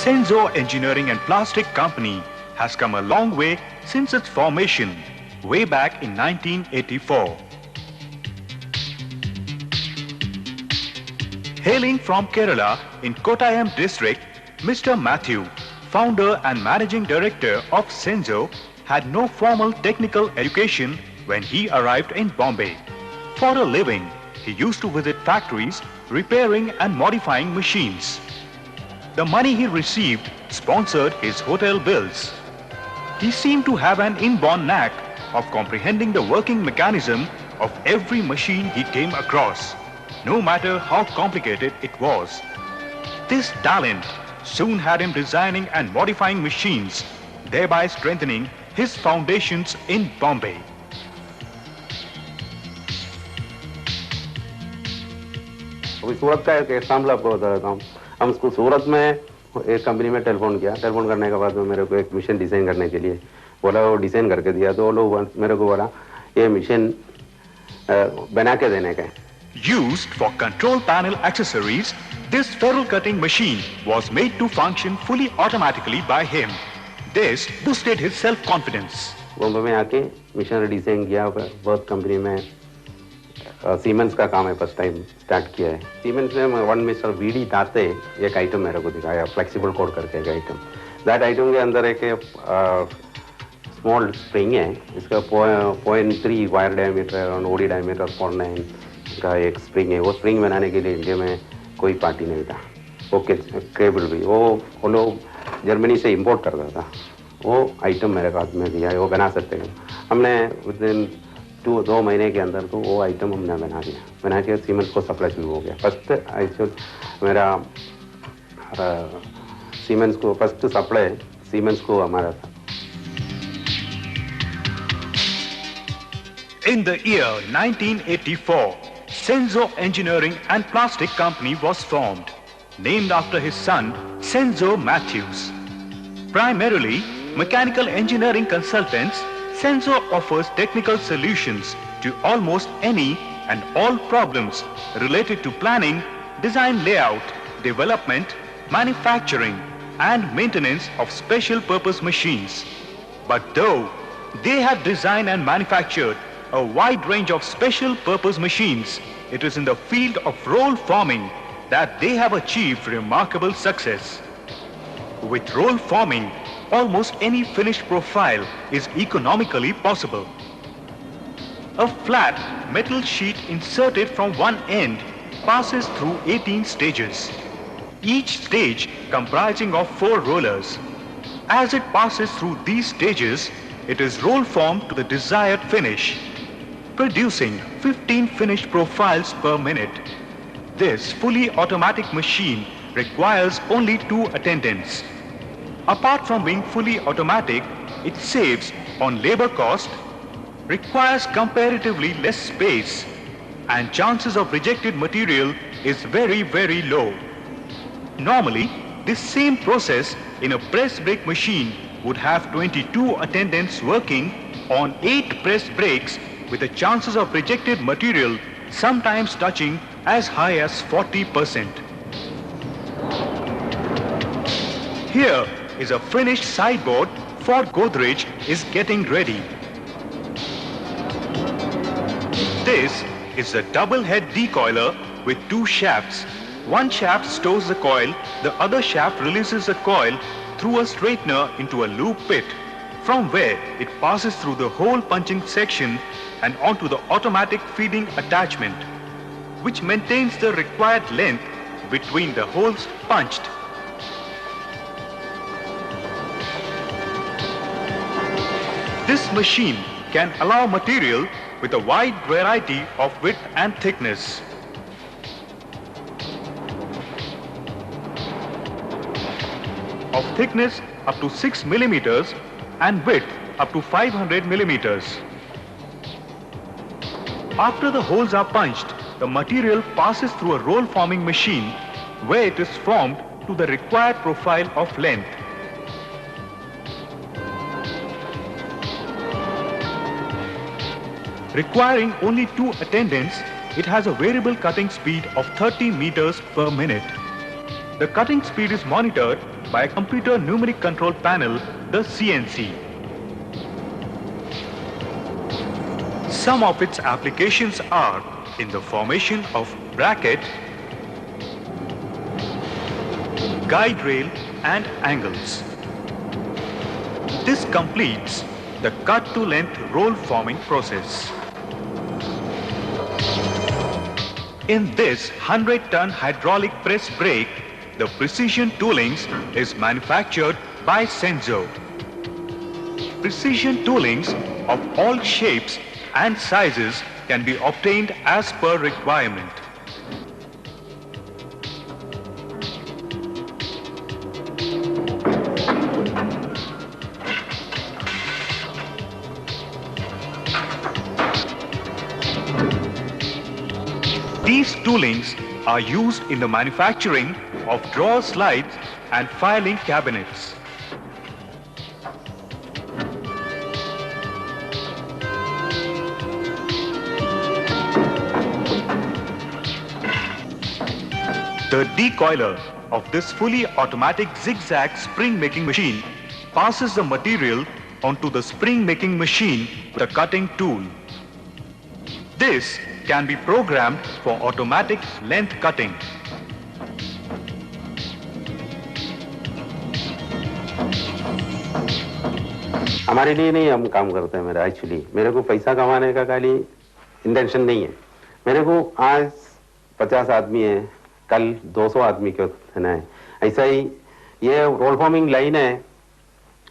Senzo Engineering and Plastic Company has come a long way since its formation, way back in 1984. Hailing from Kerala in Kottayam district, Mr. Matthew, founder and managing director of Senzo, had no formal technical education when he arrived in Bombay. For a living, he used to visit factories, repairing and modifying machines. The money he received sponsored his hotel bills. He seemed to have an inborn knack of comprehending the working mechanism of every machine he came across, no matter how complicated it was. This talent soon had him designing and modifying machines, thereby strengthening his foundations in Bombay. अभी सूरत का एक example आपको बता देता हूँ। हम उसको सूरत में एक कंपनी में टेलीफोन किया। टेलीफोन करने के बाद में मेरे को एक मशीन डिज़ाइन करने के लिए बोला, वो डिज़ाइन करके दिया। तो वो लोग मेरे को बोला ये मशीन बना के देने का। Used for control panel accessories, this ferrule cutting machine was made to function fully automatically by him. This boosted his self-confidence. Bombay में आके मशीन डिज़ाइन किया। बहुत कंपनी में सीमेंस का काम है, फर्स्ट टाइम स्टार्ट किया है। सीमेंस में वन मिस्टर वीडी दाते एक आइटम मेरे को दिखाया, फ्लेक्सिबल कोड करके एक आइटम। दैट आइटम के अंदर एक स्मॉल स्प्रिंग है, इसका 0.3 वायर डायमीटर और ओडी डायमीटर 0.9 का एक स्प्रिंग है। वो स्प्रिंग बनाने के लिए इंडिया में कोई पार्टी नहीं था। वो केबल भी वो लोग जर्मनी से इम्पोर्ट करता था। वो आइटम मेरे हाथ में दिया है, वो बना सकते हैं। हमने उस दिन 2 महीने के अंदर तो वो आइटम हमने बना दिया। बना के सीमेंस को सप्लाई शुरू हो गया। फर्स्ट मेरा सीमेंस को फर्स्ट सप्लाई सीमेंस को हमारा था। In the year 1984, Senzo Engineering and Plastic Company was formed, named after his son Senzo Matthews. Primarily mechanical engineering consultants, Senzo offers technical solutions to almost any and all problems related to planning, design layout, development, manufacturing, and maintenance of special purpose machines. But though they have designed and manufactured a wide range of special purpose machines, it is in the field of roll forming that they have achieved remarkable success. With roll forming, almost any finished profile is economically possible. A flat metal sheet inserted from one end passes through 18 stages, each stage comprising of 4 rollers. As it passes through these stages, it is roll formed to the desired finish, producing 15 finished profiles per minute. This fully automatic machine requires only 2 attendants. Apart from being fully automatic, it saves on labor cost, requires comparatively less space, and chances of rejected material is very, very low. Normally, this same process in a press brake machine would have 22 attendants working on 8 press brakes, with the chances of rejected material sometimes touching as high as 40%. Here is a finished sideboard for Godrej is getting ready. This is a double head decoiler with 2 shafts. One shaft stores the coil, the other shaft releases the coil through a straightener into a loop pit, from where it passes through the hole punching section and onto the automatic feeding attachment, which maintains the required length between the holes punched. This machine can allow material with a wide variety of width and thickness. Of thickness up to 6 millimeters and width up to 500 millimeters. After the holes are punched, the material passes through a roll forming machine where it is formed to the required profile of length. Requiring only 2 attendants, it has a variable cutting speed of 30 meters per minute. The cutting speed is monitored by a computer numeric control panel, the CNC. Some of its applications are in the formation of bracket, guide rail and angles. This completes the cut-to-length roll forming process. In this 100-ton hydraulic press brake, the precision toolings is manufactured by Senzo. Precision toolings of all shapes and sizes can be obtained as per requirement. These toolings are used in the manufacturing of drawer slides and filing cabinets. The decoiler of this fully automatic zigzag spring making machine passes the material onto the spring making machine with a cutting tool. This can be programmed for automatic length cutting. हमारे लिए नहीं हम काम करते हैं मेरा actually मेरे को पैसा कमाने का खाली इंटेंशन नहीं है मेरे को आज 50 आदमी है कल 200 आदमी क्यों देना है ऐसा ही ये रोल फॉर्मिंग लाइन है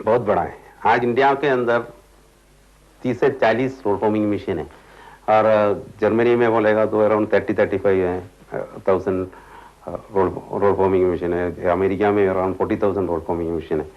बहुत बड़ा है आज इंडिया के अंदर 30 से 40 रोल फॉर्मिंग मशीन है और जर्मनी में बोलेगा तो अराउंड 30-35,000 रोल फॉर्मिंग मशीन है अमेरिका में अराउंड 40,000 रोल फॉर्मिंग मशीन है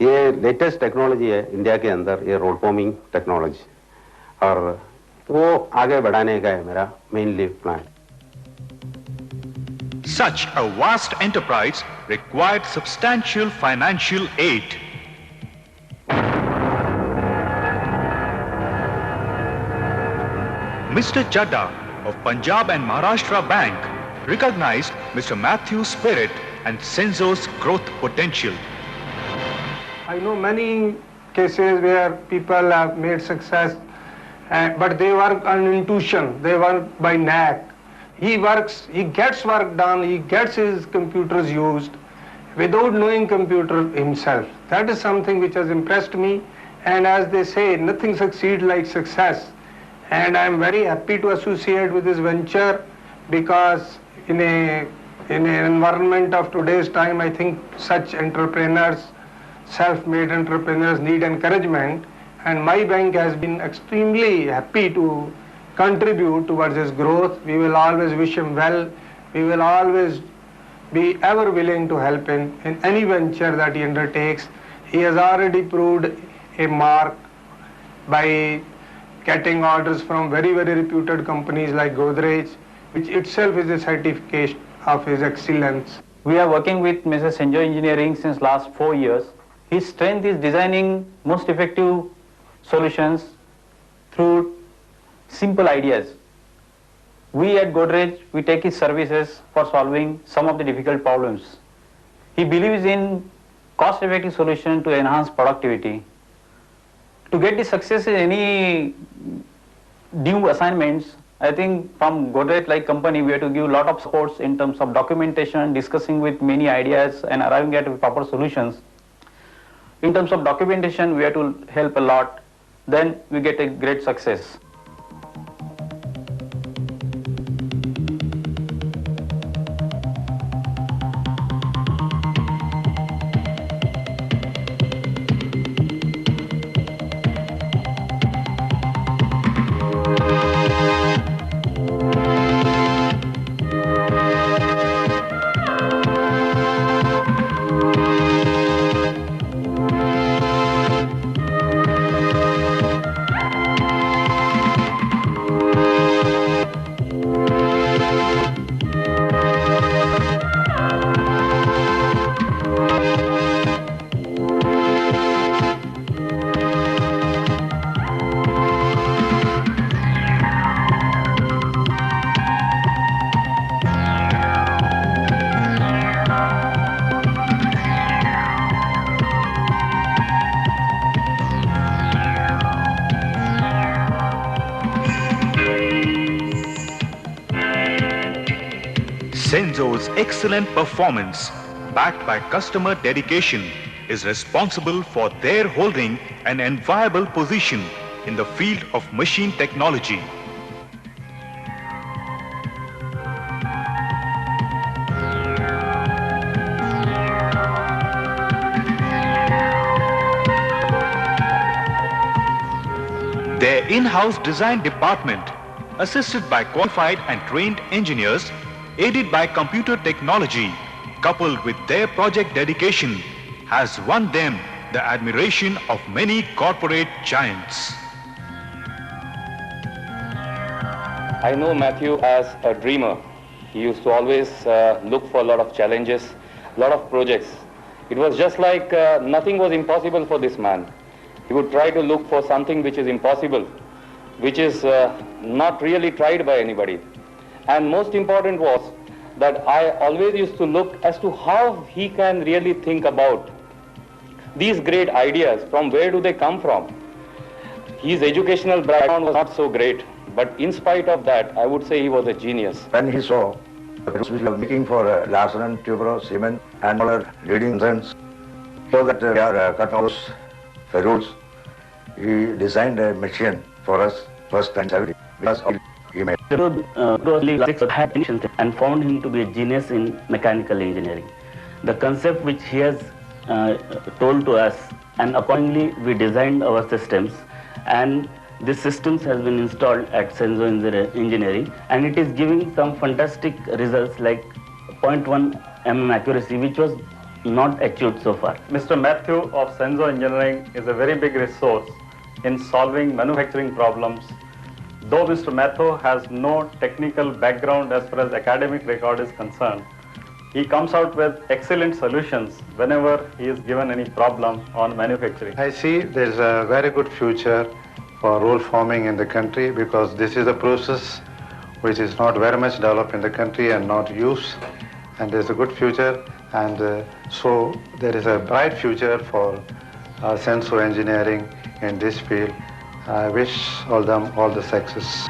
ये लेटेस्ट टेक्नोलॉजी है इंडिया के अंदर ये रोल फॉर्मिंग टेक्नोलॉजी और वो आगे बढ़ाने का है मेरा mainly plan Such a vast enterprise required substantial financial aid. Mr. Chadda of Punjab and Maharashtra Bank recognized Mr. Matthew's spirit and Senzo's growth potential. I know many cases where people have made success, but they work on intuition, they work by knack. He works, he gets work done, he gets his computers used without knowing computer himself. That is something which has impressed me, and as they say, nothing succeeds like success. And I am very happy to associate with this venture because in an environment of today's time, I think such entrepreneurs, self-made entrepreneurs need encouragement, and my bank has been extremely happy to contribute towards his growth. We will always wish him well. We will always be ever willing to help him in any venture that he undertakes. He has already proved a mark by getting orders from very, very reputed companies like Godrej, which itself is a certification of his excellence. We are working with Mr. Senzo Engineering since last 4 years. His strength is designing most effective solutions through simple ideas. We at Godrej, we take his services for solving some of the difficult problems. He believes in cost-effective solution to enhance productivity. To get the success in any new assignments, I think from Godrej like company, we have to give a lot of supports in terms of documentation, discussing with many ideas and arriving at proper solutions. In terms of documentation, we have to help a lot. Then we get a great success. Senzo's excellent performance, backed by customer dedication, is responsible for their holding an enviable position in the field of machine technology. Their in-house design department, assisted by qualified and trained engineers, aided by computer technology, coupled with their project dedication, has won them the admiration of many corporate giants. I know Matthew as a dreamer. He used to always look for a lot of challenges, a lot of projects. It was just like nothing was impossible for this man. He would try to look for something which is impossible, which is not really tried by anybody. And most important was that I always used to look as to how he can really think about these great ideas, from where do they come from. His educational background was not so great, but in spite of that, I would say he was a genius. When he saw the rules we were making for Larsen & Toubro, Siemens, and other leading concerns, so that we are cut those rules, he designed a machine for us first and everything, because he made. Had and found him to be a genius in mechanical engineering. The concept which he has told to us, and accordingly we designed our systems, and this systems has been installed at Senzo Engineering, and it is giving some fantastic results like 0.1 mm accuracy, which was not achieved so far. Mr. Matthew of Senzo Engineering is a very big resource in solving manufacturing problems. Though Mr. Matthew has no technical background as far as academic record is concerned, he comes out with excellent solutions whenever he is given any problem on manufacturing. I see there is a very good future for roll forming in the country, because this is a process which is not very much developed in the country and not used, and there is a good future, and so there is a bright future for Senzo Engineering in this field. I wish all them all the success.